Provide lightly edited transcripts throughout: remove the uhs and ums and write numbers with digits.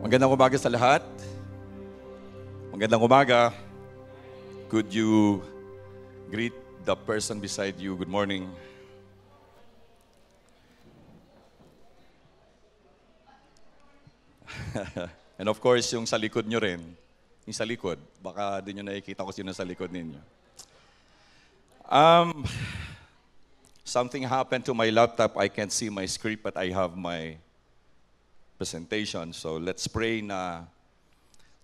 Magandang umaga sa lahat. Magandang umaga. Could you greet the person beside you? Good morning. And of course, yung sa likod nyo rin. Yung sa likod. Baka di nyo nakikita ko sino sa likod ninyo. Something happened to my laptop. I can't see my script, but I have my presentation. So let's pray na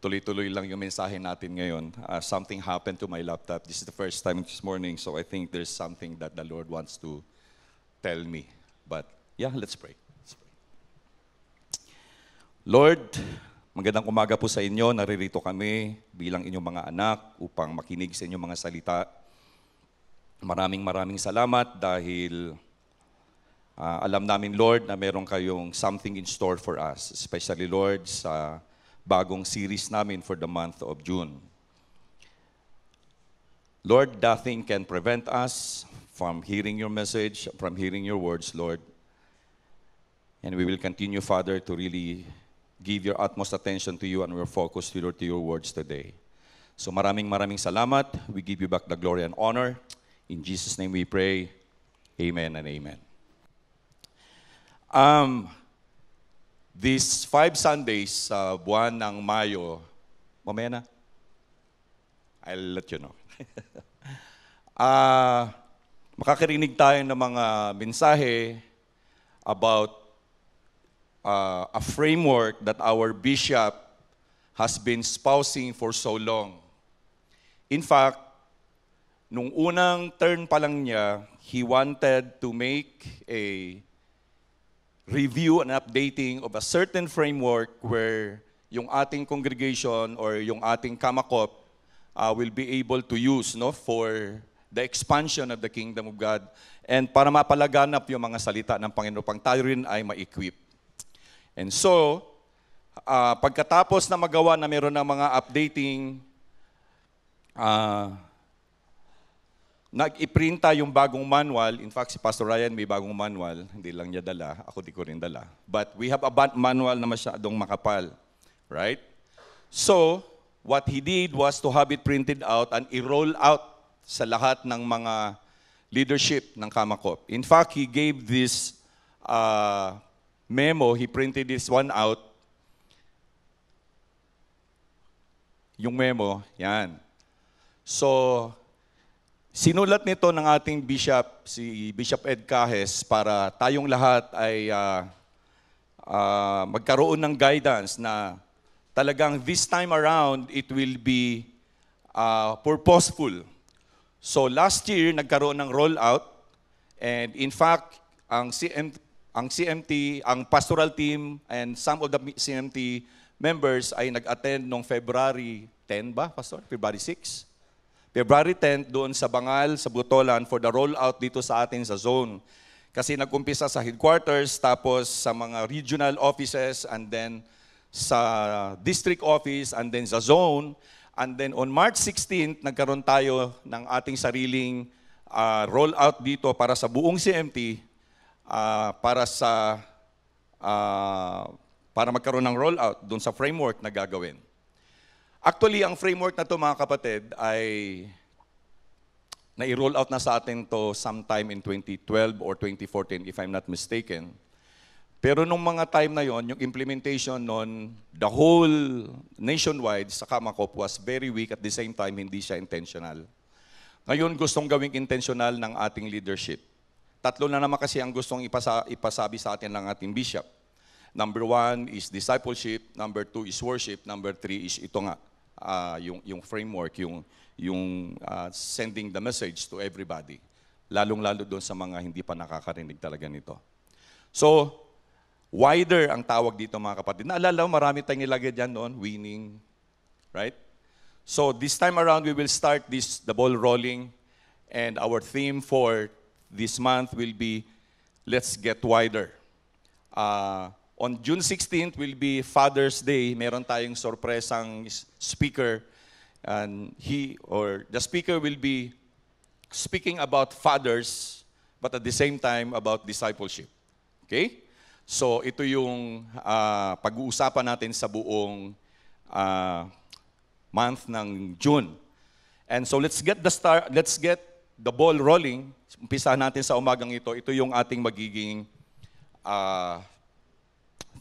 tuloy-tuloy lang yung mensahe natin ngayon. Something happened to my laptop. This is the first time this morning, so I think there's something that the Lord wants to tell me. But yeah, let's pray. Lord, magandang umaga po sa inyo. Naririto kami bilang inyong mga anak upang makinig sa inyong mga salita. Maraming salamat dahil alam namin, Lord, na meron kayong something in store for us. Especially, Lord, sa bagong series namin for the month of June. Lord, nothing can prevent us from hearing your message, from hearing your words, Lord. And we will continue, Father, to really give your utmost attention to you and we're focused, Lord, to your words today. So maraming salamat. We give you back the glory and honor. In Jesus' name we pray. Amen and amen. These 5 Sundays sa buwan ng Mayo, mamaya na, I'll let you know. Makakarinig tayo ng mga mensahe about a framework that our bishop has been espousing for so long. In fact, nung unang term pa lang niya, he wanted to make a review and updating of a certain framework where yung ating congregation or yung ating kamakop will be able to use for the expansion of the kingdom of God and para mapalaganap yung mga salita ng Panginoon pang tayo rin ay ma-equip. And so, pagkatapos na magawa na meron ng mga updating, nag-iprinta yung bagong manual. In fact, si Pastor Ryan may bagong manual. Hindi lang niya dala. Ako di ko rin dala. But we have a manual na masyadong makapal. Right? So, what he did was to have it printed out and i-roll out sa lahat ng mga leadership ng Kamakop. In fact, he gave this memo. He printed this one out. Yung memo, yan. So, sinulat nito ng ating bishop, si Bishop Ed Cajes, para tayong lahat ay magkaroon ng guidance na talagang this time around, it will be purposeful. So last year, nagkaroon ng rollout, and in fact, ang CMT, ang pastoral team, and some of the CMT members ay nag-attend noong February 10 ba, Pastor? February 6? February 10, doon sa Bangal, sa Butolan, for the rollout dito sa atin sa zone. Kasi nag-umpisa sa headquarters, tapos sa mga regional offices, and then sa district office, and then sa zone. And then on March 16, nagkaroon tayo ng ating sariling rollout dito para sa buong CMT, para magkaroon ng rollout doon sa framework na gagawin. Actually, ang framework na to mga kapatid ay na-roll out na sa atin to sometime in 2012 or 2014 if I'm not mistaken. Pero nung mga time na yon, yung implementation nun, the whole nationwide sa Kamakop was very weak, at the same time hindi siya intentional. Ngayon gustong gawing intentional ng ating leadership. 3 na naman kasi ang gustong ipasabi sa atin ng ating bishop. Number 1 is discipleship, number 2 is worship, number 3 is ito nga, yung framework, yung sending the message to everybody. Lalong-lalo doon sa mga hindi pa nakakarinig talaga nito. So, wider ang tawag dito mga kapatid. Naalala mo, marami tayong nilagay dyan noon, winning, right? So, this time around, we will start the ball rolling, and our theme for this month will be, let's get wider. On June 16th will be Father's Day. Meron tayong sorpresang speaker. And the speaker will be speaking about fathers, but at the same time about discipleship. Okay? So ito yung pag-uusapan natin sa buong month ng June. And so let's get the ball rolling. Umpisahan natin sa umagang ito. Ito yung ating magiging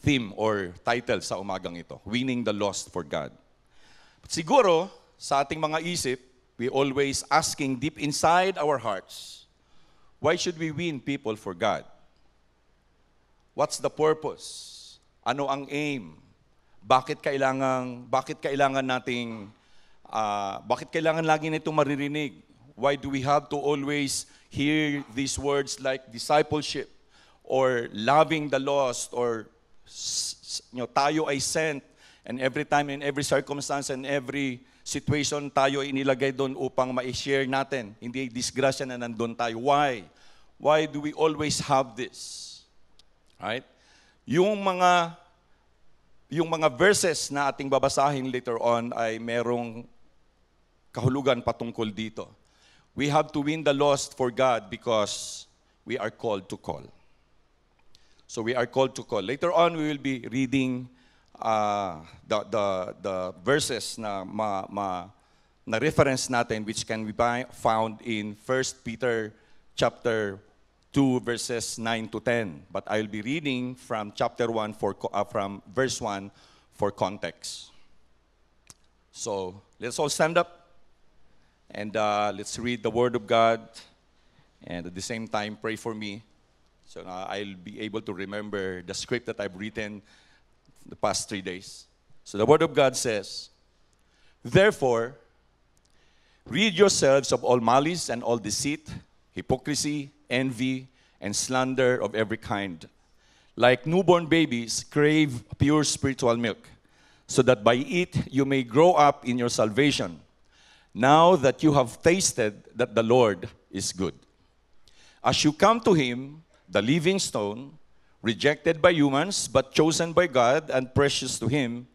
theme or title sa umagang ito. Winning the Lost for God. Siguro, sa ating mga isip, we always asking deep inside our hearts, why should we win people for God? What's the purpose? Ano ang aim? Bakit kailangan lagi nitong maririnig? Why do we have to always hear these words like discipleship or loving the lost or tayo ay sent, and every time in every circumstance and every situation tayo inilagay doon upang ma-share natin. Hindi disgrasya na nandun tayo. Why? Why do we always have this? Right? Yung mga verses na ating babasahin later on ay merong kahulugan patungkol dito. We have to win the lost for God because we are called to call. So we are called to call. Later on, we will be reading the verses na reference natin, which can be found in 1 Peter chapter 2 verses 9 to 10. But I will be reading from chapter 1 from verse 1 for context. So let's all stand up and let's read the Word of God, and at the same time pray for me. So I'll be able to remember the script that I've written the past 3 days. So the Word of God says, "Therefore, rid yourselves of all malice and all deceit, hypocrisy, envy, and slander of every kind. Like newborn babies, crave pure spiritual milk, so that by it you may grow up in your salvation, now that you have tasted that the Lord is good. As you come to Him, the living stone, rejected by humans, but chosen by God and precious to Him,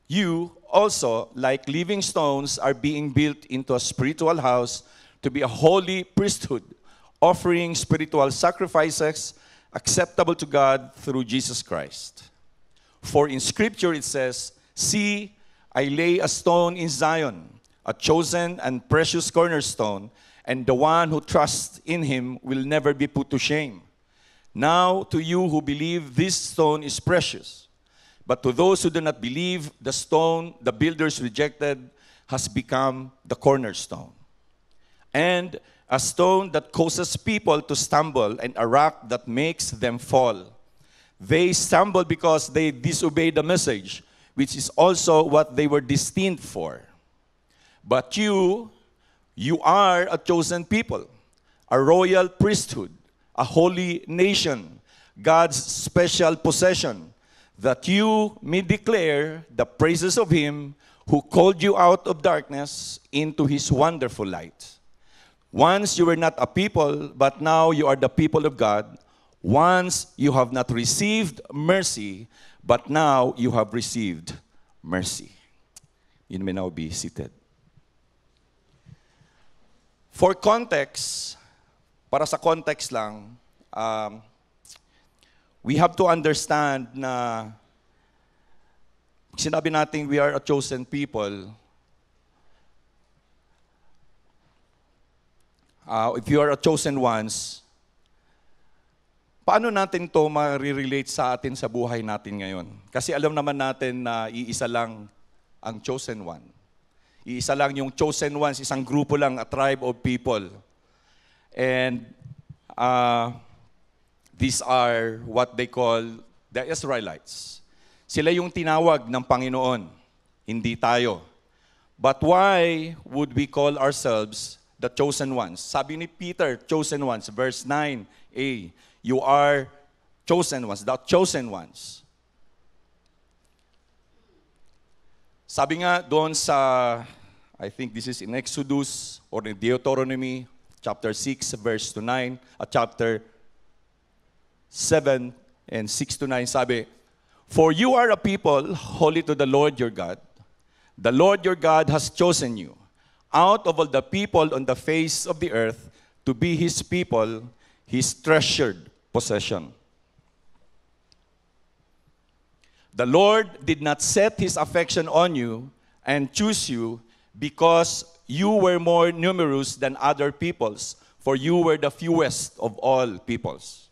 you also, like living stones, are being built into a spiritual house to be a holy priesthood, offering spiritual sacrifices acceptable to God through Jesus Christ. For in Scripture it says, 'See, I lay a stone in Zion, a chosen and precious cornerstone, and the one who trusts in Him will never be put to shame.' Now to you who believe, this stone is precious. But to those who do not believe, the stone the builders rejected has become the cornerstone, and a stone that causes people to stumble, and a rock that makes them fall. They stumble because they disobey the message, which is also what they were destined for. But you are a chosen people, a royal priesthood, a holy nation, God's special possession, that you may declare the praises of Him who called you out of darkness into His wonderful light. Once you were not a people, but now you are the people of God. Once you have not received mercy, but now you have received mercy." You may now be seated. For context, para sa context lang, we have to understand na sinabi natin we are a chosen people. If you are a chosen ones, paano natin to ma-relate sa atin sa buhay natin ngayon? Kasi alam naman natin na iisa lang ang chosen one. Iisa lang yung chosen ones, isang grupo lang, a tribe of people. And these are what they call the Israelites. Sila yung tinawag ng Panginoon, hindi tayo. But why would we call ourselves the chosen ones? Sabi ni Peter, chosen ones, verse 9a, you are chosen ones, the chosen ones. Sabi nga doon sa, I think this is in Exodus or in Deuteronomy, chapter 6, verse to 9, chapter 7 and 6 to 9, sabi, "For you are a people holy to the Lord your God. The Lord your God has chosen you out of all the people on the face of the earth to be His people, His treasured possession." The Lord did not set His affection on you and choose you because you were more numerous than other peoples, for you were the fewest of all peoples.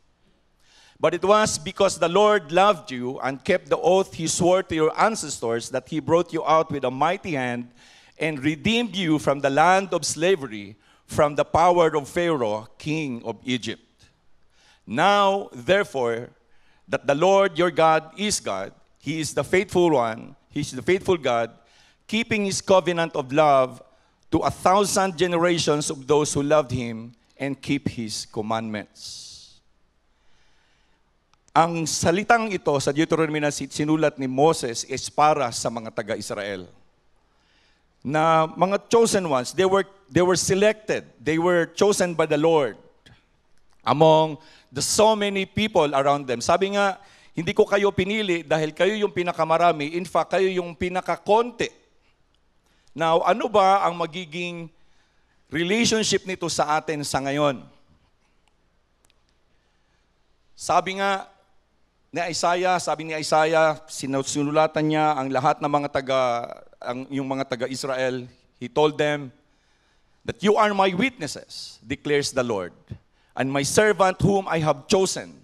But it was because the Lord loved you and kept the oath He swore to your ancestors that He brought you out with a mighty hand and redeemed you from the land of slavery, from the power of Pharaoh, king of Egypt. Now, therefore, that the Lord your God is God, He is the faithful one, He is the faithful God, keeping His covenant of love to 1,000 generations of those who loved Him and keep His commandments. Ang salitang ito sa Deuteronomy na sinulat ni Moses is para sa mga taga-Israel. Na mga chosen ones, they were selected. They were chosen by the Lord among the so many people around them. Sabi nga, hindi ko kayo pinili dahil kayo yung pinakamarami. In fact, kayo yung pinakakonti. Now, ano ba ang magiging relationship nito sa atin sa ngayon? Sabi ni Isaiah, sinulatan niya ang lahat ng yung mga taga-Israel. He told them that you are my witnesses, declares the Lord, and my servant whom I have chosen,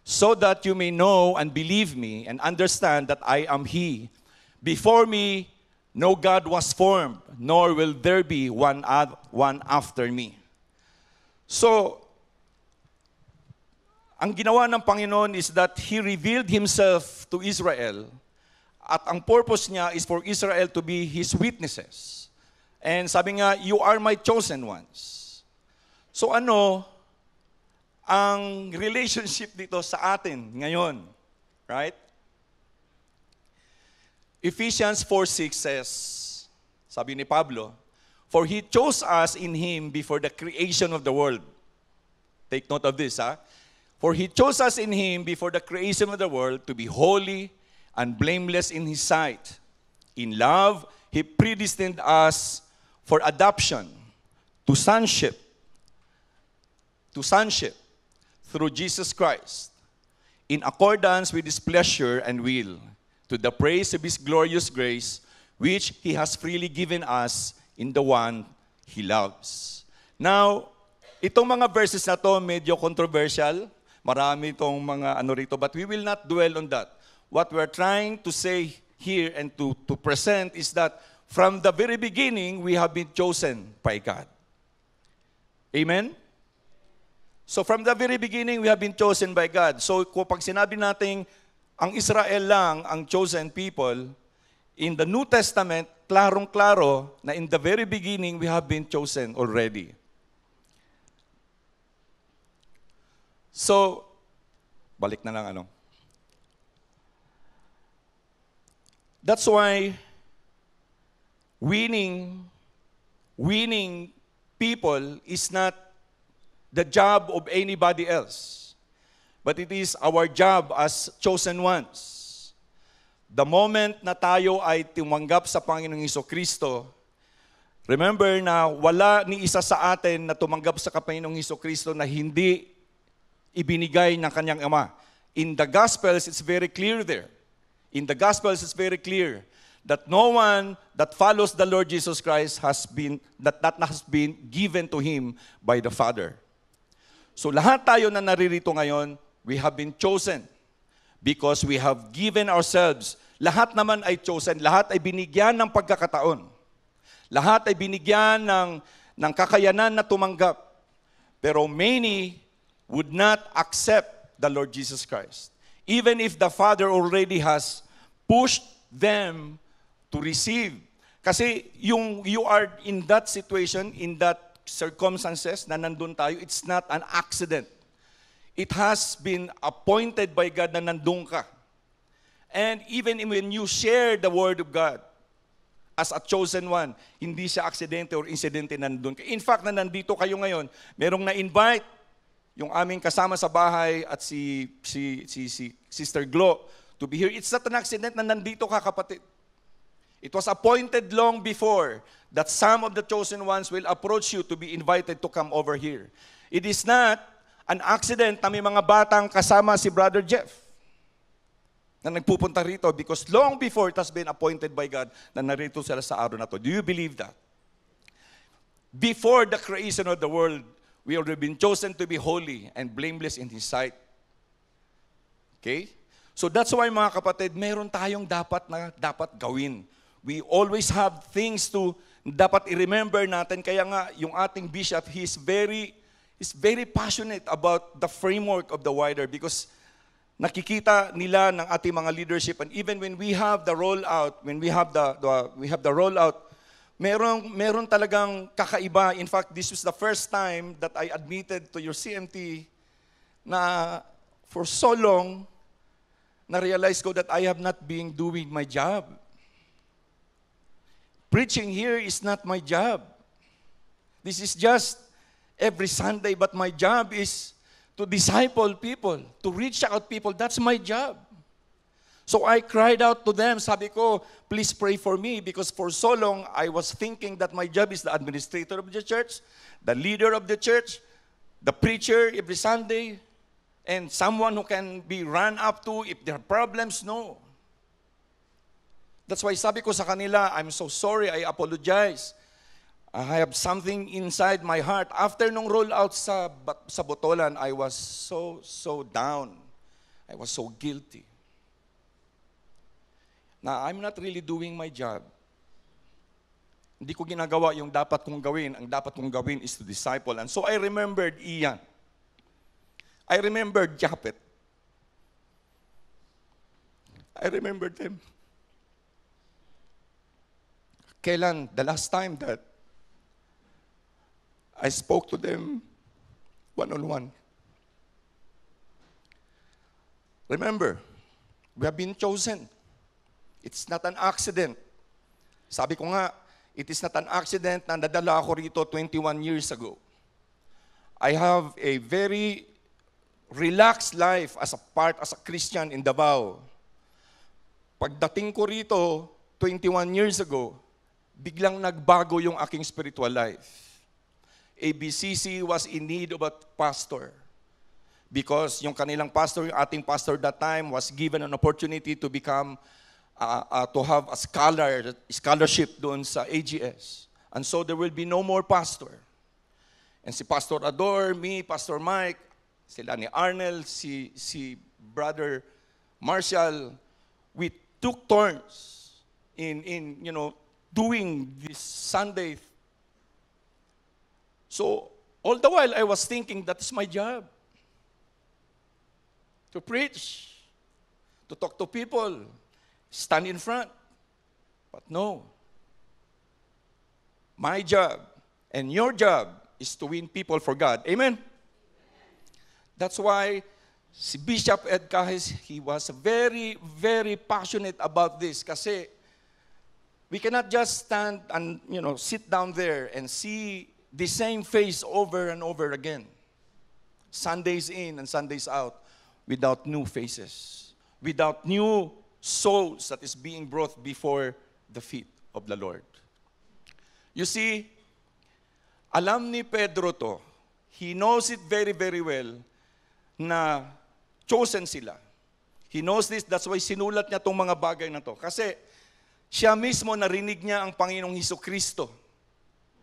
so that you may know and believe me and understand that I am He. Before me, no God was formed, nor will there be one after me. So, ang ginawa ng Panginoon is that He revealed Himself to Israel, at ang purpose niya is for Israel to be His witnesses. And sabi nga, you are my chosen ones. So ano ang relationship dito sa atin ngayon? Right? Ephesians 4:6 says, sabi ni Pablo, for He chose us in Him before the creation of the world. Take note of this, ha? For He chose us in Him before the creation of the world to be holy and blameless in His sight. In love, He predestined us for adoption to sonship through Jesus Christ, in accordance with His pleasure and will, to the praise of His glorious grace, which He has freely given us in the one He loves. Now, itong mga verses na to medyo controversial. Marami itong mga rito, but we will not dwell on that. What we're trying to say here and to present is that from the very beginning, we have been chosen by God. Amen? So from the very beginning, we have been chosen by God. So kapag sinabi natin, ang Israel lang ang chosen people, in the New Testament, klarong-klaro na in the very beginning, we have been chosen already. So, balik na lang That's why winning people is not the job of anybody else, but it is our job as chosen ones. The moment na tayo ay tumanggap sa Panginoong Hesukristo, remember na wala ni isa sa atin na tumanggap sa Panginoong Hesukristo na hindi ibinigay ng kanyang Ama. In the Gospels, it's very clear there. In the Gospels, it's very clear that no one that follows the Lord Jesus Christ has been given to him by the Father. So lahat tayo na naririto ngayon, we have been chosen because we have given ourselves. Lahat naman ay chosen, lahat ay binigyan ng pagkakataon. Lahat ay binigyan ng kakayanan na tumanggap. Pero many would not accept the Lord Jesus Christ. Even if the Father already has pushed them to receive. Kasi you are in that situation, in that circumstances na nandun tayo, it's not an accident. It has been appointed by God na nandun ka. And even when you share the Word of God as a chosen one, hindi siya aksidente or insidente nandun ka. In fact, na nandito kayo ngayon, merong na-invite yung aming kasama sa bahay at si Sister Glo to be here. It's not an accident na nandito ka, kapatid. It was appointed long before that some of the chosen ones will approach you to be invited to come over here. It is not an accident na may mga batang kasama si Brother Jeff. na nagpupunta rito because long before it has been appointed by God na narito sila sa araw na to. Do you believe that? Before the creation of the world, we already been chosen to be holy and blameless in His sight. Okay? So that's why mga kapatid, meron tayong dapat gawin. We always have things to dapat i-remember natin. Kaya nga, yung ating bishop, he's very passionate about the framework of the wider because nakikita nila ng ating mga leadership, and even when we have the rollout, meron talagang kakaiba. In fact, this was the first time that I admitted to your CMT na for so long, na-realize ko that I have not been doing my job. Preaching here is not my job. This is just every Sunday, but my job is to disciple people, to reach out people. That's my job. So I cried out to them, sabi ko, please pray for me because for so long I was thinking that my job is the administrator of the church, the leader of the church, the preacher every Sunday, and someone who can be run up to if there are problems. No. That's why sabi ko sa kanila, I'm so sorry, I apologize. I have something inside my heart. After nung rollout sa Botolan, I was so down. I was so guilty. Na I'm not really doing my job. Hindi ko ginagawa yung dapat kong gawin. Ang dapat kong gawin is to disciple. And so I remembered Ian. I remembered Japet. I remembered them. Kailan? The last time that I spoke to them one-on-one. Remember, we have been chosen. It's not an accident. Sabi ko nga, it is not an accident na nadala ako rito 21 years ago. I have a very relaxed life as a Christian in Davao. Pagdating ko rito 21 years ago, biglang nagbago yung aking spiritual life. ABCC was in need of a pastor because yung kanilang pastor, yung ating pastor that time was given an opportunity to become, to have a scholarship doon sa AGS. And so there will be no more pastor. And si Pastor Ador, me, Pastor Mike, sila ni Arnel, si Brother Marshall, we took turns in doing this Sunday. So, all the while, I was thinking, that's my job. To preach, to talk to people, stand in front. But no. My job and your job is to win people for God. Amen? That's why si Bishop Ed Kahis, he was very, very passionate about this kasi we cannot just stand and, sit down there and see the same face over and over again. Sundays in and Sundays out without new faces, without new souls that is being brought before the feet of the Lord. You see, alam ni Pedro to. He knows it very, very well na chosen sila. He knows this, that's why sinulat niya tong mga bagay na to. Kasi siya mismo narinig niya ang Panginoong Hesukristo.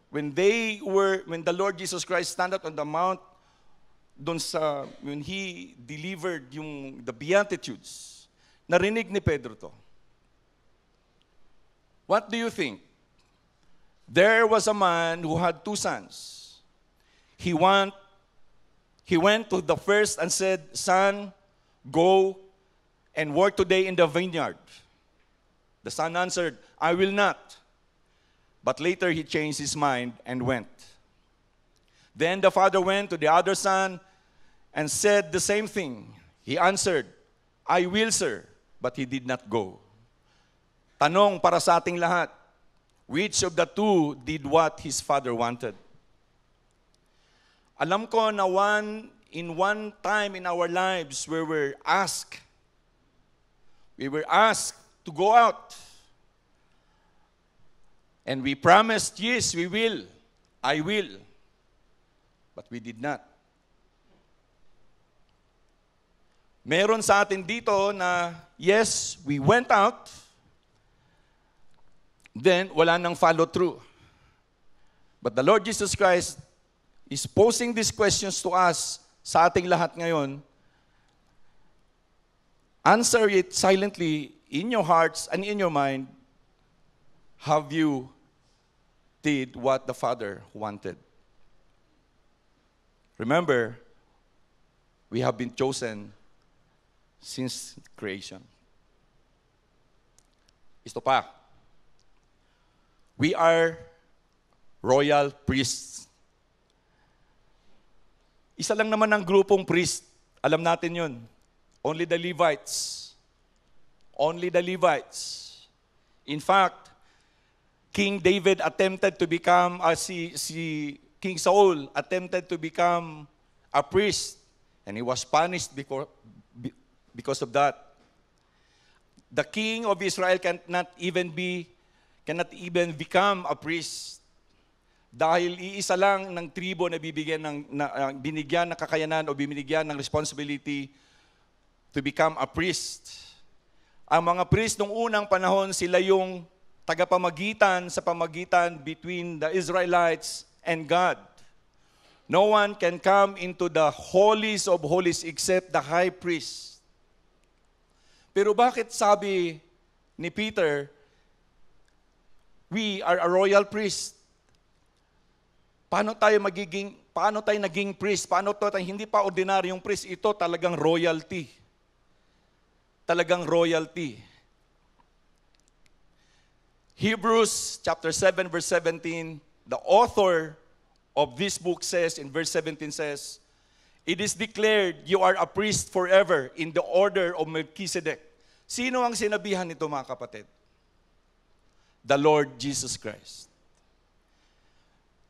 When the Lord Jesus Christ stand up on the mount, when He delivered the Beatitudes, narinig ni Pedro to. What do you think? There was a man who had 2 sons. He went to the first and said, "Son, go and work today in the vineyard." The son answered, "I will not." But later he changed his mind and went. Then the father went to the other son and said the same thing. He answered, "I will, sir." But he did not go. Tanong para sa ating lahat, which of the 2 did what his father wanted? Alam ko na one time in our lives where we were asked to go out. And we promised, yes, we will. I will. But we did not. Meron sa atin dito na, yes, we went out, then wala nang follow through. But the Lord Jesus Christ is posing these questions to us, sa ating lahat ngayon. Answer it silently in your hearts and in your mind. Have you did what the Father wanted? Remember, we have been chosen since creation. Ito pa. We are royal priests. Isa lang naman ang grupong priest. Alam natin yun. Only the Levites. Only the Levites. In fact, King David attempted to become, si King Saul attempted to become a priest. And he was punished because of that. The king of Israel cannot even become a priest. Dahil iisa lang ng tribo na binigyan ng kakayanan o binigyan ng responsibility to become a priest. Ang mga priest nung unang panahon, sila yung tagapamagitan sa pamagitan between the Israelites and God. No one can come into the holies of holies except the high priest. Pero bakit sabi ni Peter, we are a royal priest? Paano tayo naging priest? Paano tayo hindi pa ordinaryong priest? Ito talagang royalty. Talagang royalty. Hebrews chapter 7 verse 17, the author of this book says, in verse 17 says, it is declared you are a priest forever in the order of Melchizedek. Sino ang sinabihan nito, mga kapatid? The Lord Jesus Christ.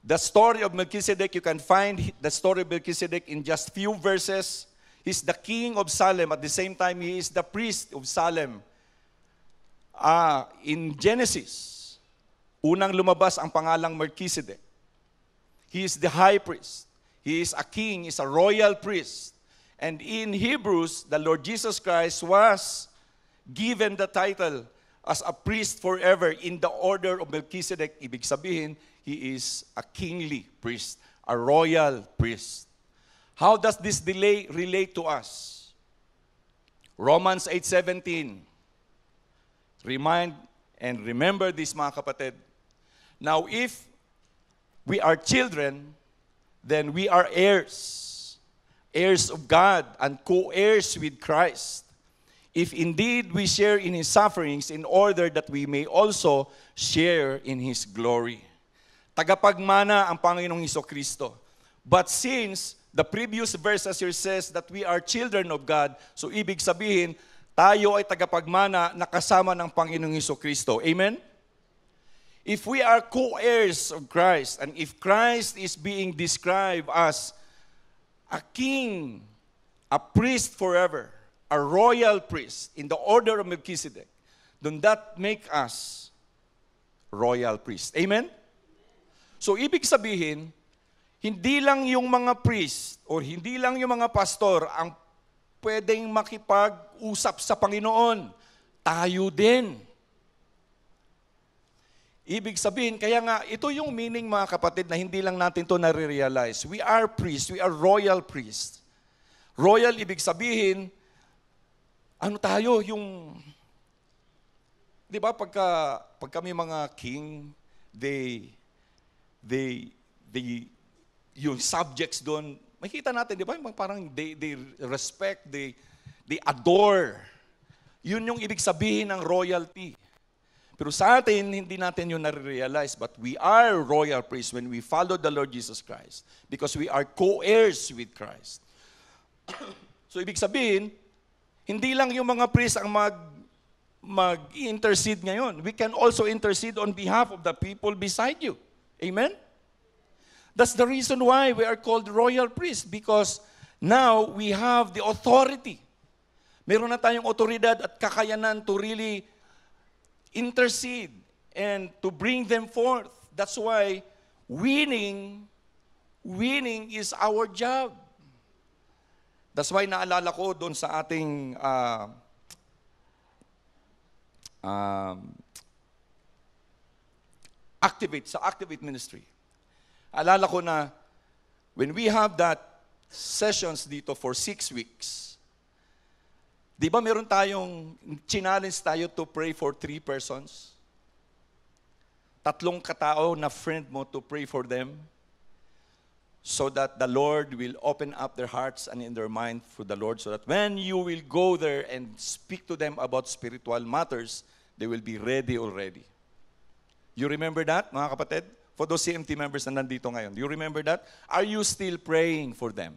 The story of Melchizedek, you can find the story of Melchizedek in just few verses. He's the king of Salem. At the same time, he is the priest of Salem. In Genesis, unang lumabas ang pangalang Melchizedek. He is the high priest. He is a king, he is a royal priest. And in Hebrews, the Lord Jesus Christ was given the title as a priest forever in the order of Melchizedek. Ibig sabihin, he is a kingly priest, a royal priest. How does this delay relate to us? Romans 8:17. Remind and remember this, mga kapatid. Now, if we are children, then we are heirs, heirs of God and co-heirs with Christ. If indeed we share in His sufferings in order that we may also share in His glory. Tagapagmana ang Panginoong Hesukristo. But since the previous verse here says that we are children of God, so ibig sabihin, tayo ay tagapagmana na kasama ng Panginoong Hesukristo. Amen? If we are co-heirs of Christ, and if Christ is being described as a king, a priest forever, a royal priest in the order of Melchizedek, then that make us royal priest. Amen? So, ibig sabihin, hindi lang yung mga priest or hindi lang yung mga pastor ang pwedeng makipag-usap sa Panginoon. Tayo din. Ibig sabihin, kaya nga, ito yung meaning, mga kapatid, na hindi lang natin to nare-realize. We are priests, we are royal priests. Royal, ibig sabihin, ano tayo, yung, di ba, pagka may mga king, yung subjects doon, makita natin, di ba, parang they respect, they adore. Yun yung ibig sabihin ng royalty. Pero sa atin, hindi natin yun nare-realize, but we are royal priests when we follow the Lord Jesus Christ because we are co-heirs with Christ. So, ibig sabihin, hindi lang yung mga priests ang mag-intercede ngayon. We can also intercede on behalf of the people beside you. Amen? That's the reason why we are called royal priests, because now we have the authority. Meron na tayong otoridad at kakayanan to really intercede and to bring them forth. That's why winning is our job. That's why naalala ko doon sa ating Activate Ministry. Alala ko na when we have that sessions dito for 6 weeks, di ba meron tayong challenge tayo to pray for 3 persons? 3 katao na friend mo to pray for them so that the Lord will open up their hearts and in their mind for the Lord, so that when you will go there and speak to them about spiritual matters, they will be ready already. You remember that, mga kapatid? For those CMT members na nandito ngayon, do you remember that? Are you still praying for them?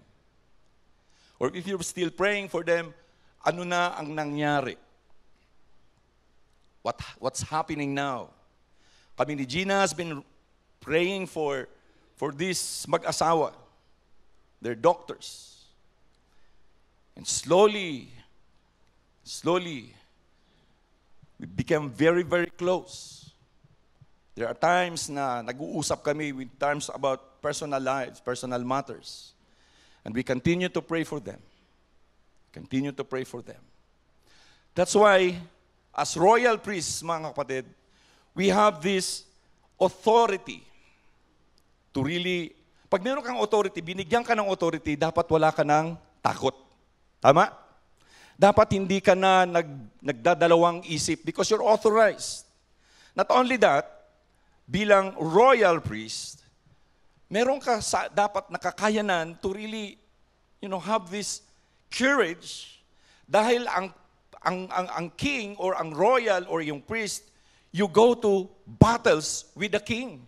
Or if you're still praying for them, ano na ang nangyari? What's happening now? Kami ni Gina has been praying for this mag-asawa, their doctors. And slowly, we became very, very close. There are times na nag-uusap kami with terms about personal lives, personal matters. And we continue to pray for them. Continue to pray for them. That's why, as royal priests, mga kapatid, we have this authority to really, pag meron kang authority, binigyan ka ng authority, dapat wala ka ng takot. Tama? Dapat hindi ka na nagdadalawang isip because you're authorized. Not only that, bilang royal priest, meron ka dapat nakakayanan to really, have this courage dahil ang king or ang royal or yung priest, you go to battles with the king.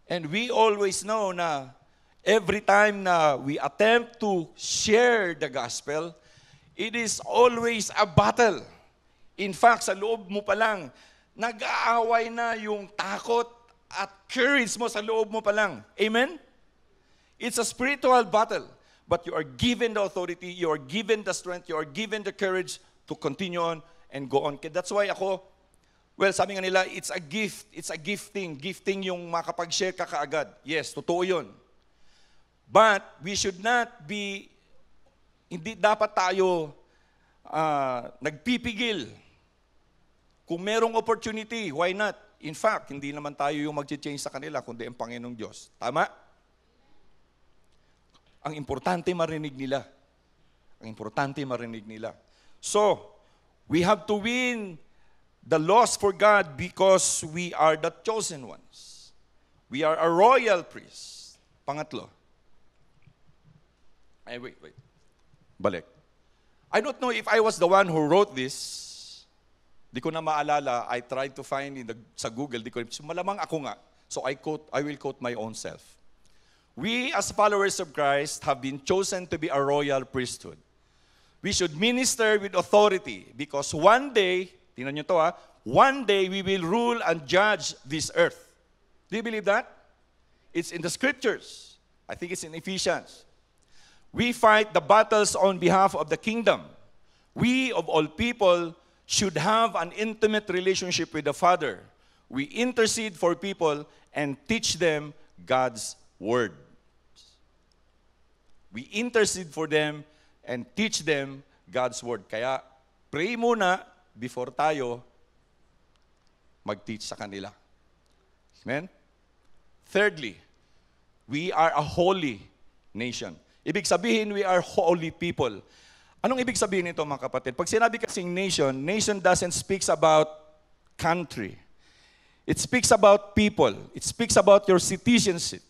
And we always know na every time na we attempt to share the gospel, it is always a battle. In fact, sa loob mo pa lang, nag-aaway na yung takot at courage mo sa loob mo pa lang. Amen? It's a spiritual battle. But you are given the authority, you are given the strength, you are given the courage to continue on and go on. That's why ako, sabi nga nila, it's a gift. It's a gifting. Gifting yung makapag-share ka kaagad. Yes, totoo yun. But we should not be, hindi dapat tayo nagpipigil. Kung merong opportunity, why not? In fact, hindi naman tayo yung mag-change sa kanila, kundi ang Panginoong Diyos. Tama? Ang importante marinig nila. Ang importante marinig nila. So, we have to win the lost for God because we are the chosen ones. We are a royal priest. Pangatlo. Wait. Balik. I don't know if I was the one who wrote this. Di ko na maalala. I tried to find sa Google. Malamang ako nga. So I will quote my own self. We as followers of Christ have been chosen to be a royal priesthood. We should minister with authority because one day, tingnan nyo to one day we will rule and judge this earth. Do you believe that? It's in the scriptures. I think it's in Ephesians. We fight the battles on behalf of the kingdom. We, of all people, should have an intimate relationship with the Father. We intercede for people and teach them God's word. We intercede for them and teach them God's word. Kaya, pray muna before tayo mag-teach sa kanila. Amen? Thirdly, we are a holy nation. Ibig sabihin, we are holy people. Anong ibig sabihin nito, mga kapatid? Pag sinabi kasing nation doesn't speaks about country. It speaks about people. It speaks about your citizenship.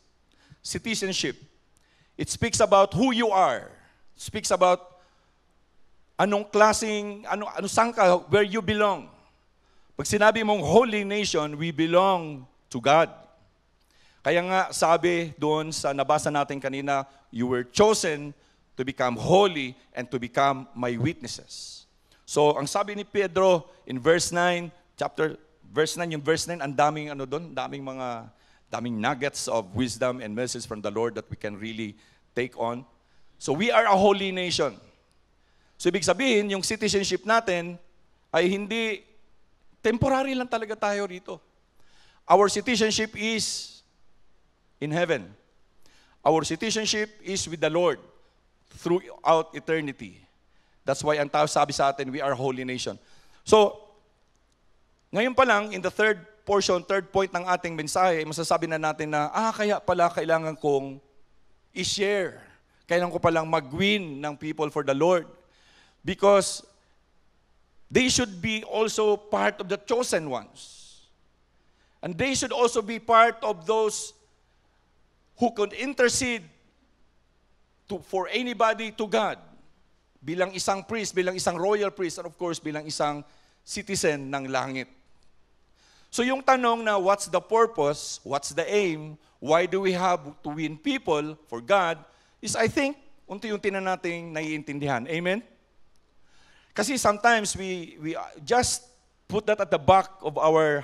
It speaks about who you are. It speaks about anong klaseng, saan ka, where you belong. Pag sinabi mong holy nation, we belong to God. Kaya nga sabi doon sa nabasa natin kanina, you were chosen to become holy and to become my witnesses. So, ang sabi ni Pedro in verse 9, yung verse 9, ang daming daming nuggets of wisdom and message from the Lord that we can really take on. So, we are a holy nation. So, ibig sabihin, yung citizenship natin ay hindi, temporary lang talaga tayo rito. Our citizenship is in heaven. Our citizenship is with the Lord. throughout eternity. That's why ang tao sabi sa atin, we are a holy nation. So, ngayon pa lang, in the third point ng ating mensahe, masasabi na natin na, kaya pala kailangan kong i-share. Kailangan ko palang mag-win ng people for the Lord. Because they should be also part of the chosen ones. And they should also be part of those who could intercede for anybody to God. Bilang isang priest, bilang isang royal priest, and of course, bilang isang citizen ng langit. So yung tanong na what's the purpose, what's the aim, why do we have to win people for God, is I think, unti-unti na nating naiintindihan. Amen? Kasi sometimes we just put that at the back of our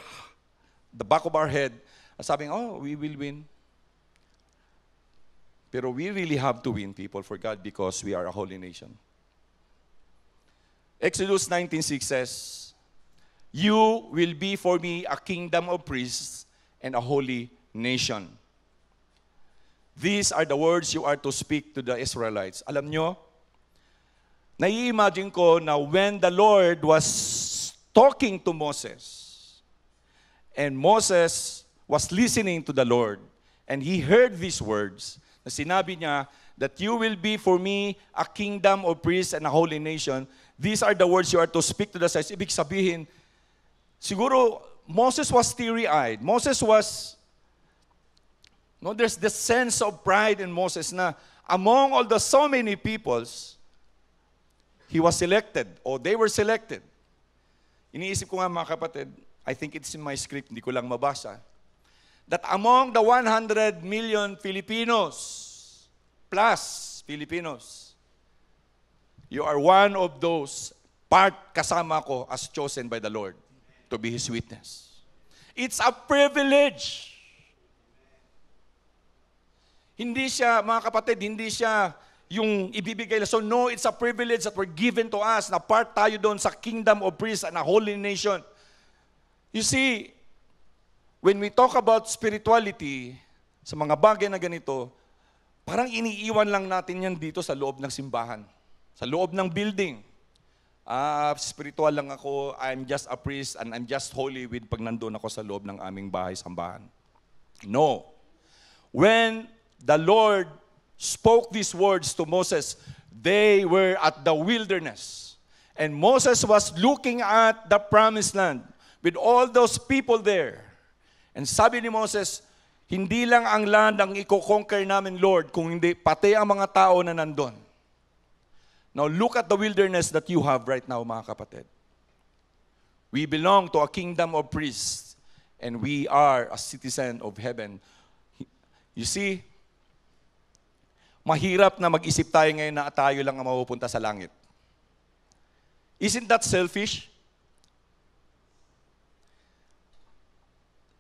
head, sabing, we will win. Pero we really have to win people for God because we are a holy nation. Exodus 19:6 says, "You will be for me a kingdom of priests and a holy nation." These are the words you are to speak to the Israelites. Alam nyo, nai-imagine ko na when the Lord was talking to Moses, and Moses was listening to the Lord, and he heard these words, na sinabi niya, that you will be for me a kingdom of priests and a holy nation. These are the words you are to speak to the Israelites. Ibig sabihin, siguro, Moses was teary-eyed. There's this sense of pride in Moses na among all the so many peoples, he was selected, or they were selected. Iniisip ko nga mga kapatid, I think it's in my script, hindi ko lang mabasa, that among the 100 million Filipinos, you are one of those kasama ko as chosen by the Lord to be His witness. It's a privilege. Hindi siya, mga kapatid, hindi siya yung ibibigay na. So no, it's a privilege that were given to us na part tayo doon sa kingdom of priests and a holy nation. You see, when we talk about spirituality, sa mga bagay na ganito, parang iniiwan lang natin yan dito sa loob ng simbahan. Sa loob ng building. Spiritual lang ako, I'm just a priest and I'm just holy with pag nandun ako sa loob ng aming bahay-sambahan. No. When the Lord spoke these words to Moses, they were at the wilderness. And Moses was looking at the promised land with all those people there. And sabi ni Moses, hindi lang ang land ang i-conquer namin, Lord, kung hindi pati ang mga tao na nandun. Now look at the wilderness that you have right now, mga kapatid. We belong to a kingdom of priests and we are a citizen of heaven. You see, mahirap na mag-isip tayo ngayon na tayo lang ang mapupunta sa langit. Isn't that selfish?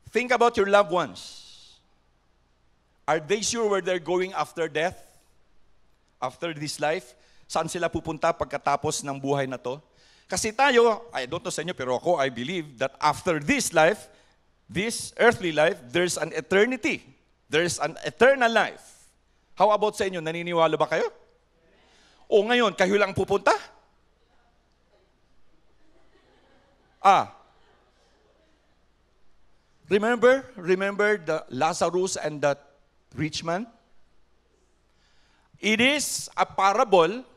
Think about your loved ones. Are they sure where they're going after death? After this life? Saan sila pupunta pagkatapos ng buhay na to? Kasi tayo, I don't know sa inyo, pero ako, I believe that after this life, this earthly life, there's an eternity. There's an eternal life. How about sa inyo? Naniniwala ba kayo? O ngayon, kayo lang pupunta? Remember the Lazarus and that rich man? It is a parable,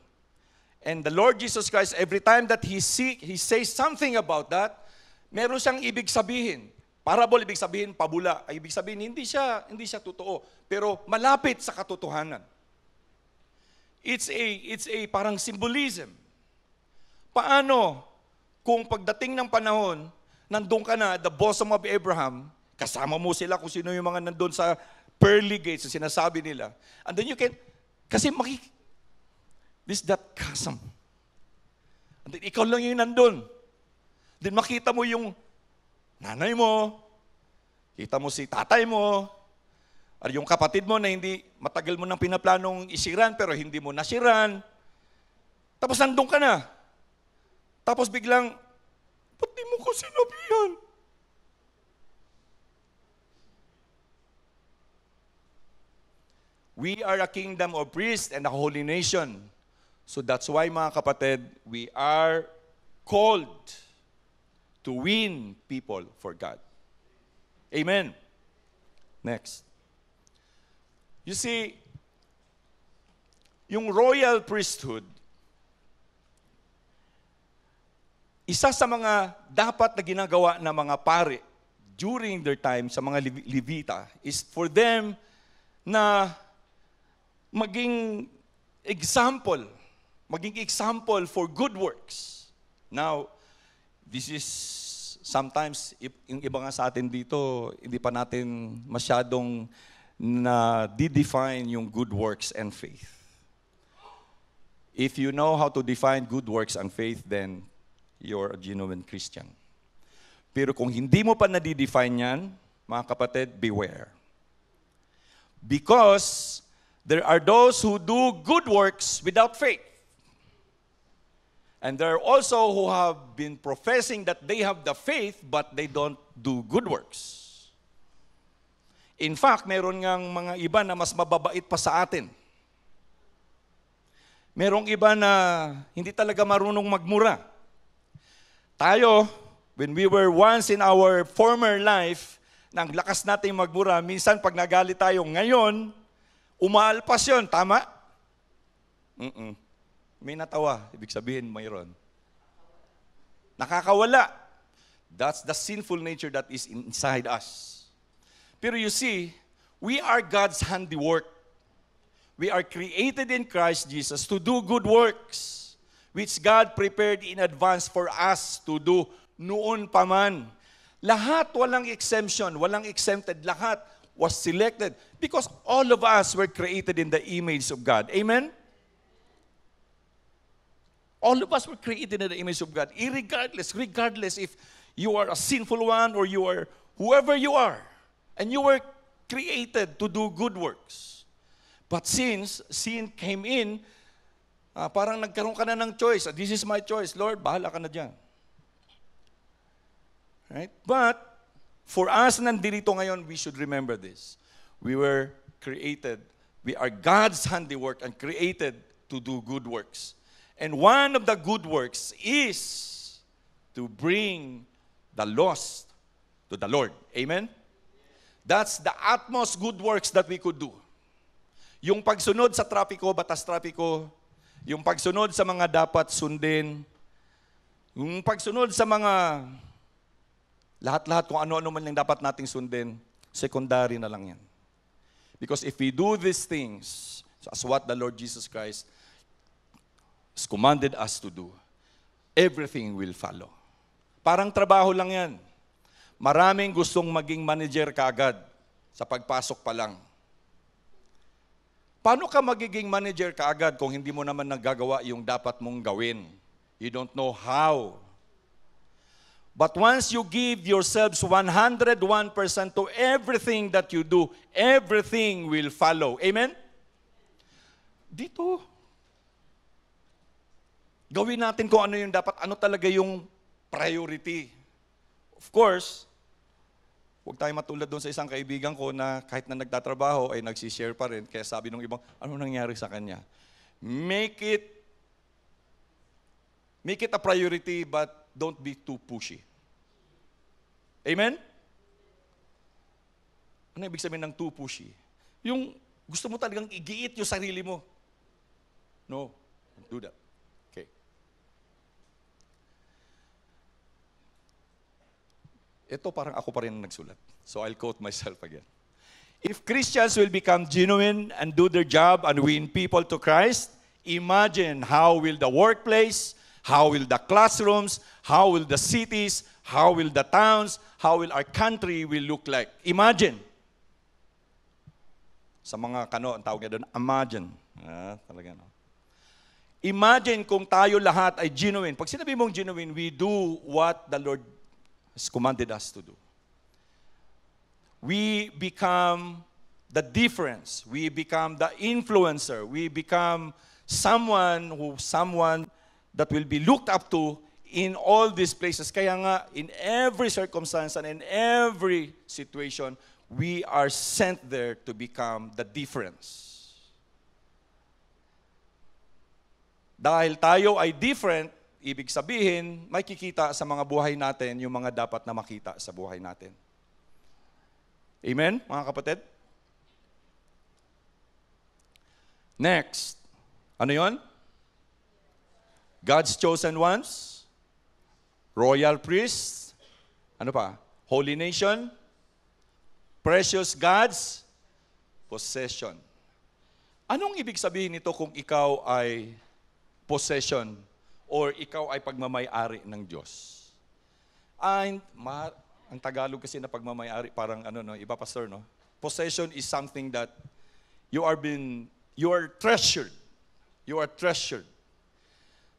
and the Lord Jesus Christ, every time that He says something about that, meron siyang ibig sabihin. Parable, ibig sabihin, pabula. Ibig sabihin, hindi siya totoo, pero malapit sa katotohanan. It's a parang symbolism. Paano kung pagdating ng panahon, nandun ka na, the bosom of Abraham, kasama mo sila kung sino yung mga nandun sa pearly gates, yung sinasabi nila. And then you can, kasi that chasm. And then ikaw lang yung nandun. Then makita mo yung nanay mo, kita mo si tatay mo, or yung kapatid mo na hindi matagal mo nang pinaplanong isiran pero hindi mo nasiran. Tapos nandun ka na. Tapos biglang, ba't di mo ko sinabihan? We are a kingdom of priests and a holy nation. So that's why, mga kapatid, we are called to win people for God. Amen. Next. You see, yung royal priesthood, isa sa mga dapat na ginagawa ng mga pare during their time sa mga Levita is for them na maging example for good works. Now, this is sometimes, yung iba nga sa atin dito, hindi pa natin masyadong na-define yung good works and faith. If you know how to define good works and faith, then you're a genuine Christian. Pero kung hindi mo pa na-define yan, mga kapatid, beware. Because there are those who do good works without faith. And there are also who have been professing that they have the faith, but they don't do good works. In fact, meron ngang mga iba na mas mababait pa sa atin. Merong iba na hindi talaga marunong magmura. Tayo, when we were once in our former life, nang lakas natin magmura, minsan pag nagalit tayo ngayon, umaalpas yun, tama? May natawa, ibig sabihin mayroon. Nakakawala. That's the sinful nature that is inside us. Pero you see, we are God's handiwork. We are created in Christ Jesus to do good works, which God prepared in advance for us to do noon pa man. Lahat walang exemption, walang exempted. Lahat was selected because all of us were created in the image of God. Amen? All of us were created in the image of God, regardless if you are a sinful one or you are whoever you are, and you were created to do good works. But since sin came in, parang nagkaroon ka na ng choice. This is my choice. Lord, bahala ka na dyan. Right? But for us nandito ngayon, we should remember this. We were created, we are God's handiwork and created to do good works. And one of the good works is to bring the lost to the Lord. Amen? That's the utmost good works that we could do. Yung pagsunod sa trapiko, batas trapiko, yung pagsunod sa mga dapat sundin, yung pagsunod sa mga lahat-lahat kung ano-ano man yung dapat nating sundin, secondary na lang yan. Because if we do these things, as what the Lord Jesus Christ has commanded us to do, everything will follow. Parang trabaho lang yan. Maraming gustong maging manager kaagad sa pagpasok pa lang. Paano ka magiging manager kaagad kung hindi mo naman nagagawa yung dapat mong gawin? You don't know how. But once you give yourselves 101% to everything that you do, everything will follow. Amen? Dito. Gawin natin kung ano yung dapat, ano talaga yung priority. Of course, huwag tayo matulad doon sa isang kaibigan ko na kahit na nagtatrabaho ay nagsishare pa rin. Kaya sabi ng ibang, ano nangyari sa kanya? Make it a priority but don't be too pushy. Amen? Ano ibig sabihin ng too pushy? Yung gusto mo talagang igiit yung sarili mo. No, don't do that. Okay. Ito parang ako pa rin nagsulat. So I'll quote myself again. If Christians will become genuine and do their job and win people to Christ, imagine how will the workplace, how will the classrooms, how will the cities, how will the towns, how will our country will look like. Imagine. Sa mga ang tawag niya doon, imagine. Talaga, no? Imagine kung tayo lahat ay genuine. Pag sinabi mong genuine, we do what the Lord has commanded us to do. We become the difference. We become the influencer. We become someone that will be looked up to in all these places. Kaya nga, in every circumstance and in every situation, we are sent there to become the difference. Dahil tayo ay different, ibig sabihin, may kikita sa mga buhay natin yung mga dapat na makita sa buhay natin. Amen, mga kapatid? Next, ano yon? God's chosen ones, royal priests, ano pa? Holy nation, precious God's possession. Anong ibig sabihin nito kung ikaw ay possession or ikaw ay pagmamay-ari ng Diyos? Ang Tagalog kasi na pagmamay-ari, parang iba pastor, no? Possession is something that you are treasured. You are treasured.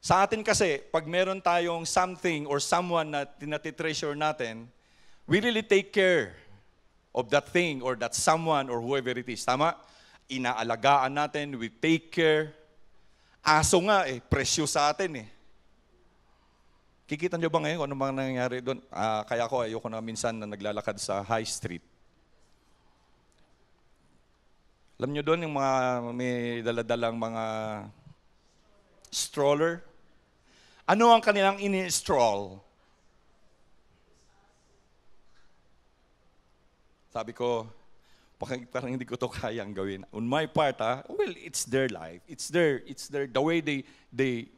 Sa atin kasi, pag meron tayong something or someone na tinatitreasure natin, we really take care of that thing or that someone or whoever it is. Tama? Inaalagaan natin, we take care. Aso nga precious sa atin Kikita nyo ba ngayon kung ano mga nangyayari doon? Kaya ako, ayoko na minsan na naglalakad sa high street. Alam nyo doon yung mga may daladalang mga stroller? Ano ang kanilang ini-stroll? Sabi ko, parang hindi ko to kayang gawin. On my part, well, it's their life. It's their the way they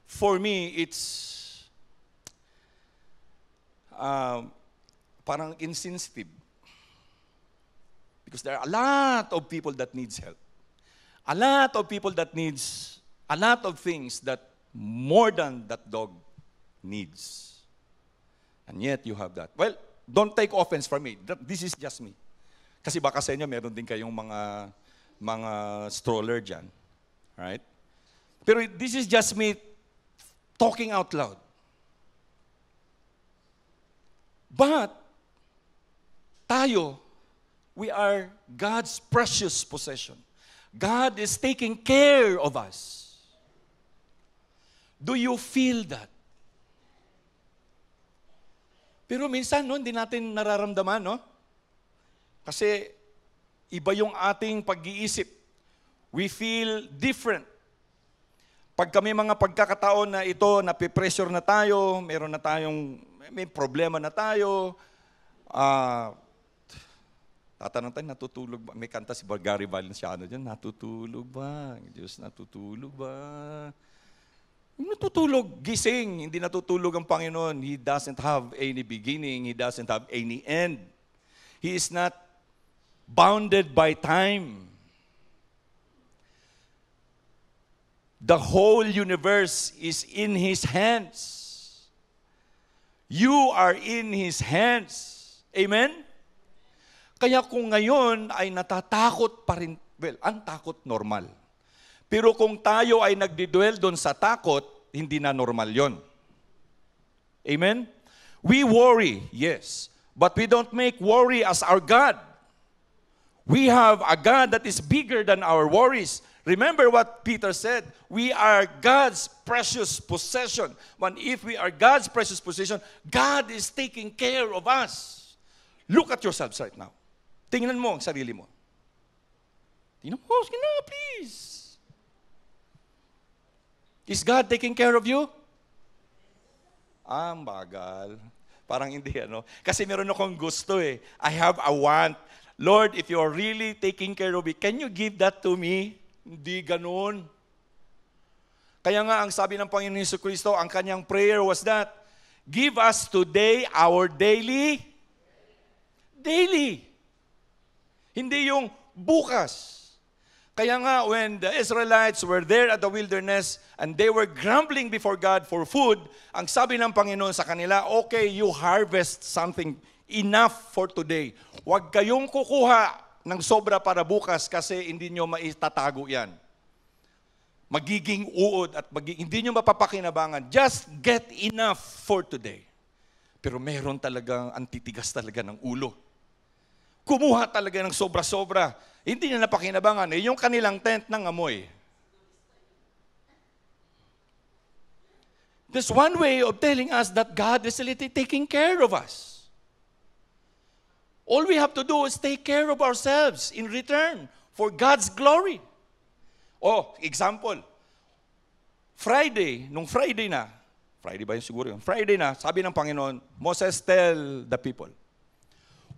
for me, it's parang insensitive. Because there are a lot of people that needs help. A lot of people that needs a lot of things that more than that dog needs. And yet you have that. Well, don't take offense from me. This is just me. Kasi baka sa inyo, meron din kayong mga stroller dyan. Right? Pero this is just me talking out loud. But, tayo, we are God's precious possession. God is taking care of us. Do you feel that? Pero minsan, hindi natin nararamdaman, no? Kasi iba yung ating pag-iisip. We feel different. Pag kami mga pagkakataon na ito, napipressure na tayo, may problema na tayo, tatanong tayo, natutulog ba? May kanta si Gary Valenciano dyan, natutulog ba? Diyos, natutulog ba? Natutulog, gising, hindi natutulog ang Panginoon. He doesn't have any beginning, He doesn't have any end. He is not bounded by time. The whole universe is in His hands. You are in His hands. Amen? Kaya kung ngayon ay natatakot pa rin, well, ang takot normal. Pero kung tayo ay nagdidwell doon sa takot, hindi na normal yon. Amen? We worry, yes. But we don't make worry as our God. We have a God that is bigger than our worries. Remember what Peter said, we are God's precious possession. When if we are God's precious possession, God is taking care of us. Look at yourselves right now. Tingnan mo ang sarili mo. Tingnan mo, sige na, please. Is God taking care of you? Ang bagal. Parang hindi, Kasi meron akong gusto I have a want. Lord, if you are really taking care of me, can you give that to me? Hindi ganun. Kaya nga, ang sabi ng Panginoon Jesucristo, ang kanyang prayer was that, give us today our daily. Hindi yung bukas. Kaya nga, when the Israelites were there at the wilderness and they were grumbling before God for food, ang sabi ng Panginoon sa kanila, okay, you harvest something enough for today. Huwag kayong kukuha ng sobra para bukas kasi hindi nyo maitatago yan. Magiging uod at hindi nyo mapapakinabangan. Just get enough for today. Pero meron talagang antitigas talaga ng ulo. Kumuha talaga ng sobra-sobra. Hindi nila napakinabangan. Yung kanilang tent ng amoy. There's one way of telling us that God is really taking care of us. All we have to do is take care of ourselves in return for God's glory. Oh, example. Nung Friday na, Friday ba yun siguro yun? Friday na, sabi ng Panginoon, Moses, tell the people.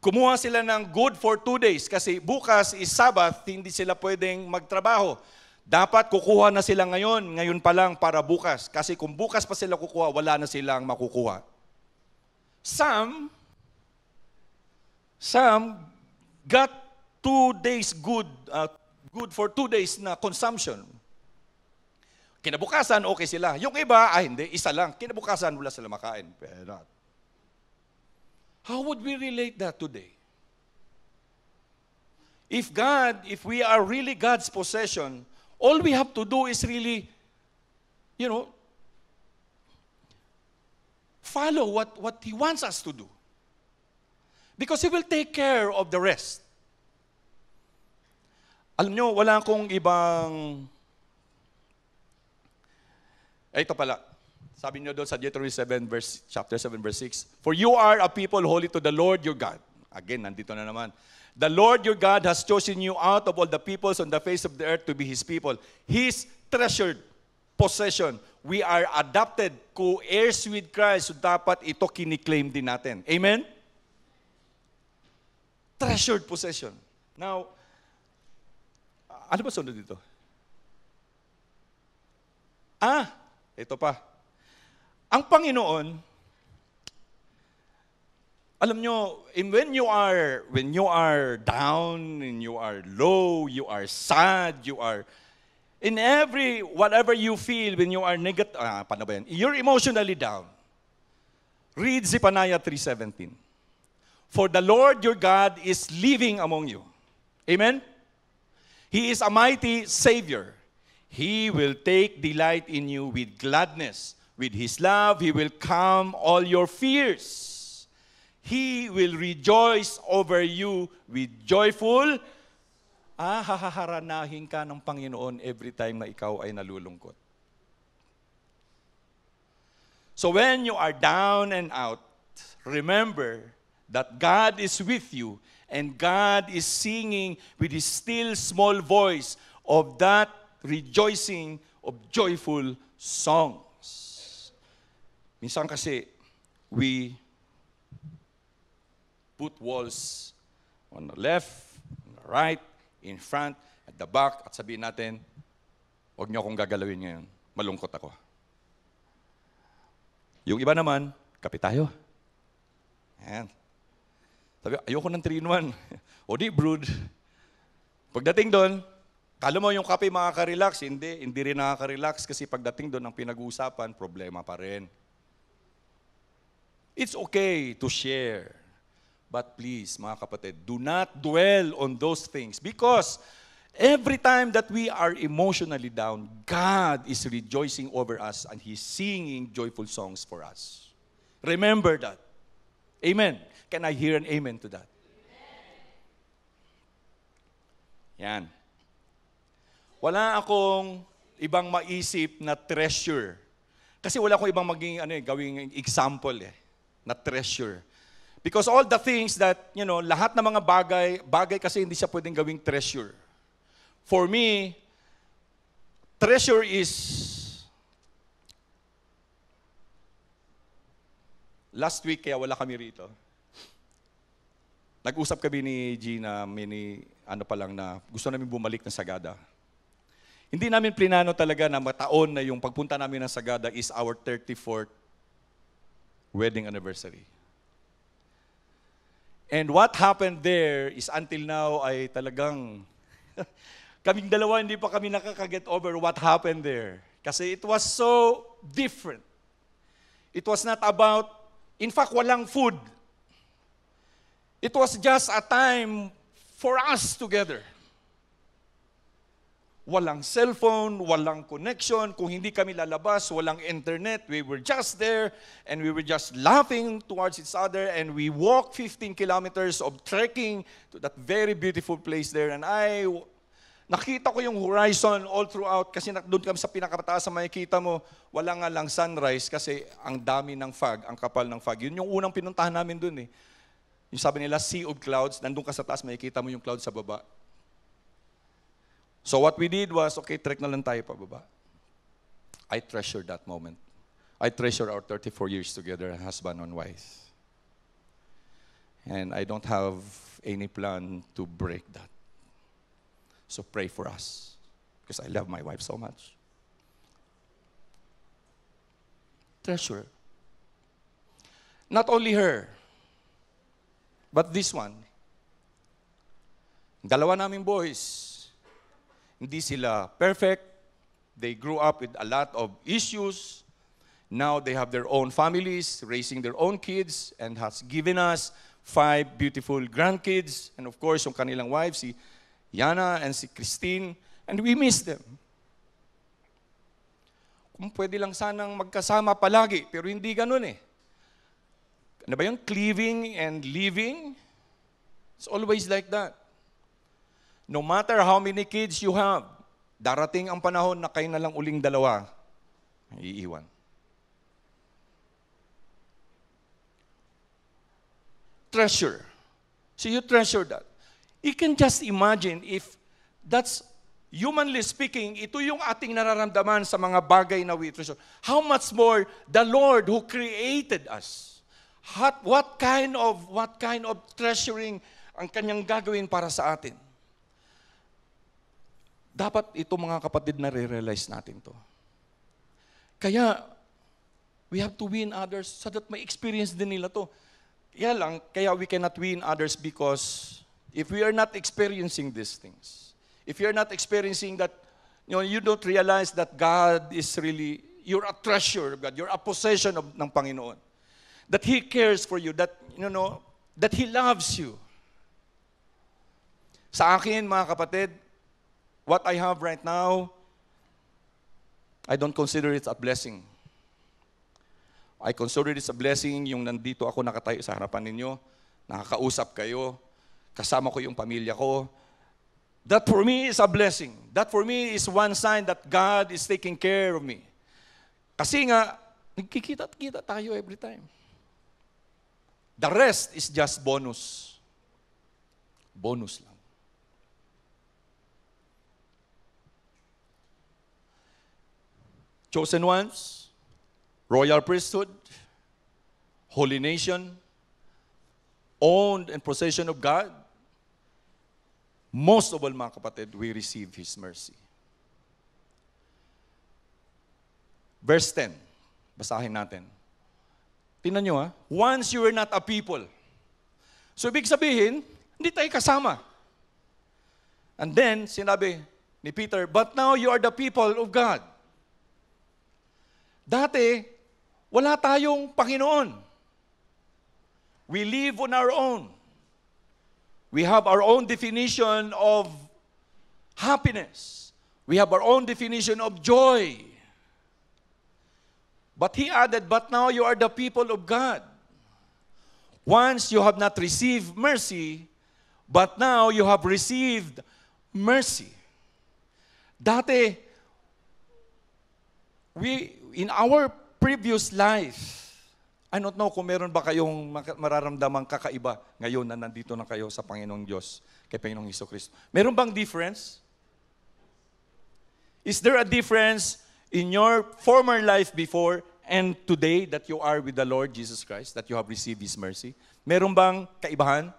Kumuha sila ng good for 2 days kasi bukas is Sabbath, hindi sila pwedeng magtrabaho. Dapat kukuha na sila ngayon pa lang para bukas. Kasi kung bukas pa sila kukuha, wala na silang makukuha. Some got 2 days good for 2 days na consumption. Kinabukasan, okay sila. Yung iba, hindi, isa lang. Kinabukasan, wala sila makain. Pero, how would we relate that today? If we are really God's possession, all we have to do is really, follow what He wants us to do. Because He will take care of the rest. Alam nyo, wala akong ibang... Ito pala. Sabi niyo doon sa Deuteronomy chapter 7, verse 6. For you are a people holy to the Lord your God. Again, nandito na naman. The Lord your God has chosen you out of all the peoples on the face of the earth to be His people. His treasured possession. We are adopted co-heirs with Christ. So dapat ito kiniklaim din natin. Amen? Treasured possession. Now, ano ba sunod dito? Ito pa. Ang Panginoon, alam nyo, when you are down, when you are low, you are sad, you are in whatever you feel when you are negative, paano ba yan? You're emotionally down. Read Zephaniah 3:17. For the Lord your God is living among you. Amen? He is a mighty Savior. He will take delight in you with gladness. With His love, He will calm all your fears. He will rejoice over you with joyful. Haharanahin ka ng Panginoon every time na ikaw ay nalulungkot. So when you are down and out, remember that God is with you and God is singing with His still small voice of that rejoicing of joyful songs. Minsan kasi, we put walls on the left, on the right, in front, at the back, at sabihin natin, huwag niyo akong gagalawin ngayon. Malungkot ako. Yung iba naman, kape tayo. Ayan. Sabi, ayoko ng 3-in-1. O di, brood. Pagdating doon, kala mo yung kape makaka-relax, hindi rin nakaka-relax kasi pagdating doon ang pinag-uusapan, problema pa rin. It's okay to share. But please, mga kapatid, do not dwell on those things because every time that we are emotionally down, God is rejoicing over us and He's singing joyful songs for us. Remember that. Amen. Can I hear an amen to that? Yan. Wala akong ibang maisip na treasure. Kasi wala akong ibang gawing example na treasure. Because all the things that, lahat ng mga bagay kasi hindi siya pwedeng gawing treasure. For me, treasure is, last week, kaya wala kami rito. Nag-usap kami ni Gina, na gusto namin bumalik ng Sagada. Hindi namin plinano talaga na mataon na yung pagpunta namin ng Sagada is our 34th wedding anniversary. And what happened there is until now ay talagang kaming dalawa hindi pa kami nakaka-get over what happened there. Kasi it was so different. It was not about, in fact, walang food. It was just a time for us together. Walang cellphone, walang connection. Kung hindi kami lalabas, walang internet. We were just there and we were just laughing towards each other and we walked 15 kilometers of trekking to that very beautiful place there. And nakita ko yung horizon all throughout kasi doon kami sa pinakataas sa makikita mo, wala nga lang sunrise kasi ang dami ng fog, ang kapal ng fog. Yun yung unang pinuntahan namin doon eh. Yung sabi nila, sea of clouds, nandun ka sa taas, makikita mo yung clouds sa baba. So what we did was, okay, trek na lang tayo pababa. I treasure that moment. I treasure our 34 years together, husband and wife. And I don't have any plan to break that. So pray for us, because I love my wife so much. Treasure. Not only her, but this one. Dalawa naming boys, hindi sila perfect. They grew up with a lot of issues. Now they have their own families, raising their own kids, and has given us 5 beautiful grandkids. And of course, yung kanilang wives, si Yana and si Christine. And we miss them. Kung pwede lang sanang magkasama palagi, pero hindi ganun eh. Ano ba yun? Cleaving and leaving? It's always like that. No matter how many kids you have, darating ang panahon na kayo na lang uling dalawa, iiwan. Treasure. So you treasure that. You can just imagine if that's, humanly speaking, ito yung ating nararamdaman sa mga bagay na we treasure. How much more the Lord who created us? What kind of treasuring ang kanyang gagawin para sa atin? Dapat ito mga kapatid na re-realize natin to. Kaya, we have to win others so that may experience din nila to. Kaya we cannot win others because if we are not experiencing these things, if you are not experiencing that, you don't realize that God is really, you're a treasure of God, you're a possession ng Panginoon. That He cares for you, that, that He loves you. Sa akin, mga kapatid, what I have right now, I don't consider it a blessing. I consider it a blessing yung nandito ako nakatayo sa harapan ninyo, nakakausap kayo, kasama ko yung pamilya ko. That for me is a blessing. That for me is one sign that God is taking care of me. Kasi nga, nagkikita-kita tayo every time. The rest is just bonus. Bonus lang. Chosen ones, royal priesthood, holy nation, owned and possession of God. Most of all, mga kapatid, we receive His mercy. Verse 10, basahin natin. Tingnan nyo ha, once you were not a people. So ibig sabihin, hindi tayo kasama. And then, sinabi ni Peter, but now you are the people of God. Dati, wala tayong Panginoon. We live on our own. We have our own definition of happiness. We have our own definition of joy. But He added, but now you are the people of God. Once you have not received mercy, but now you have received mercy. Dati, in our previous life, I don't know kung meron ba kayong mararamdamang kakaiba ngayon na nandito na kayo sa Panginoong Diyos, kay Panginoong Jesucristo. Meron bang difference? Is there a difference in your former life before and today that you are with the Lord Jesus Christ, that you have received His mercy? Meron bang kaibahan?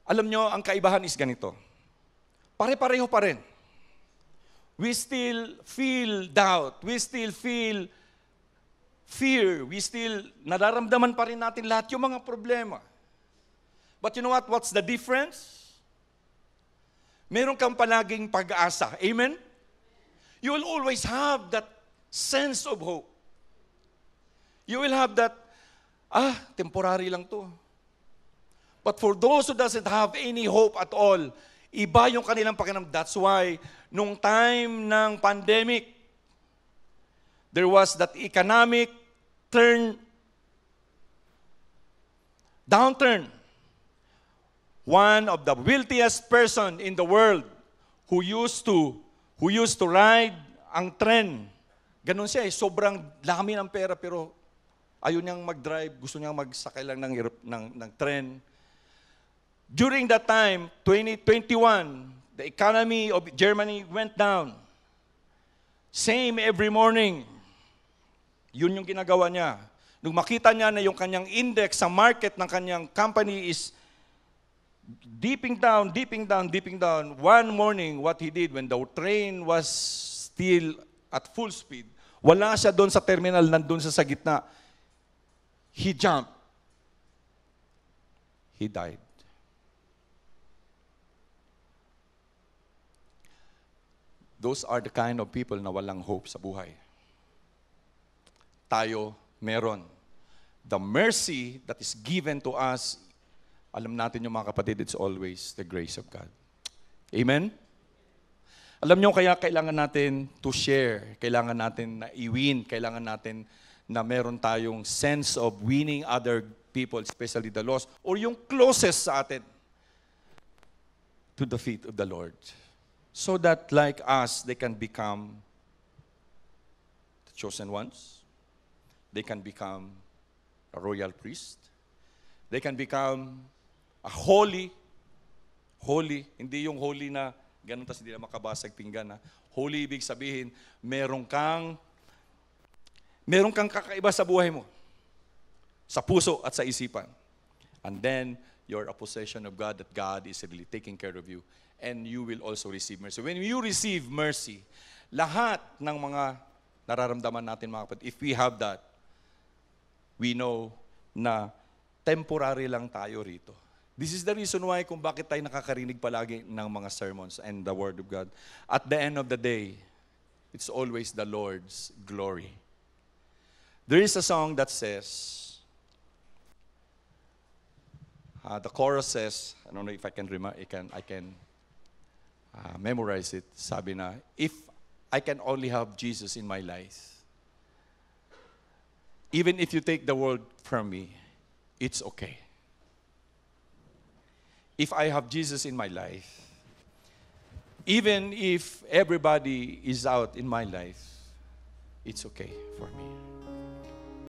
Alam nyo, ang kaibahan is ganito. Pare-pareho pa rin. We still feel doubt. We still feel fear. We still, nararamdaman pa rin natin lahat yung mga problema. But you know what? What's the difference? Meron kang palaging pag-asa. Amen? You will always have that sense of hope. You will have that, temporary lang to. But for those who doesn't have any hope at all, iba yung kanilang pakiramdam. That's why, nung time ng pandemic, there was that economic downturn. One of the wealthiest person in the world who used to ride ang tren. Ganun siya sobrang dami ng pera pero ayaw niyang mag-drive, gusto niyang magsakay lang ng tren. During that time, 2021, The economy of Germany went down. Same every morning. Yun yung ginagawa niya. Nung makita niya na yung kanyang index sa market ng kanyang company is dipping down, dipping down, dipping down. One morning, what he did when the train was still at full speed, wala siya doon sa terminal, nandun sa gitna. He jumped. He died. Those are the kind of people na walang hope sa buhay. Tayo, meron. The mercy that is given to us, alam natin yung mga kapatid, it's always the grace of God. Amen? Alam nyo, kaya kailangan natin to share, kailangan natin na i-win, kailangan natin na meron tayong sense of winning other people, especially the lost, or yung closest sa atin to the feet of the Lord. So that like us, they can become the chosen ones. They can become a royal priest. They can become a holy. Hindi yung holy na ganun tas hindi na makabasag pinggan. Holy ibig sabihin, meron kang kakaiba sa buhay mo. Sa puso at sa isipan. And then, you're a possession of God, that God is really taking care of you. And you will also receive mercy. When you receive mercy, lahat ng mga nararamdaman natin mga kapatid, if we have that, we know na temporary lang tayo rito. This is the reason why kung bakit tayo nakakarinig palagi ng mga sermons and the Word of God. At the end of the day, it's always the Lord's glory. There is a song that says, the chorus says, I don't know if I can memorize it. Sabi na, if I can only have Jesus in my life, even if you take the world from me, it's okay. If I have Jesus in my life, even if everybody is out in my life, it's okay for me.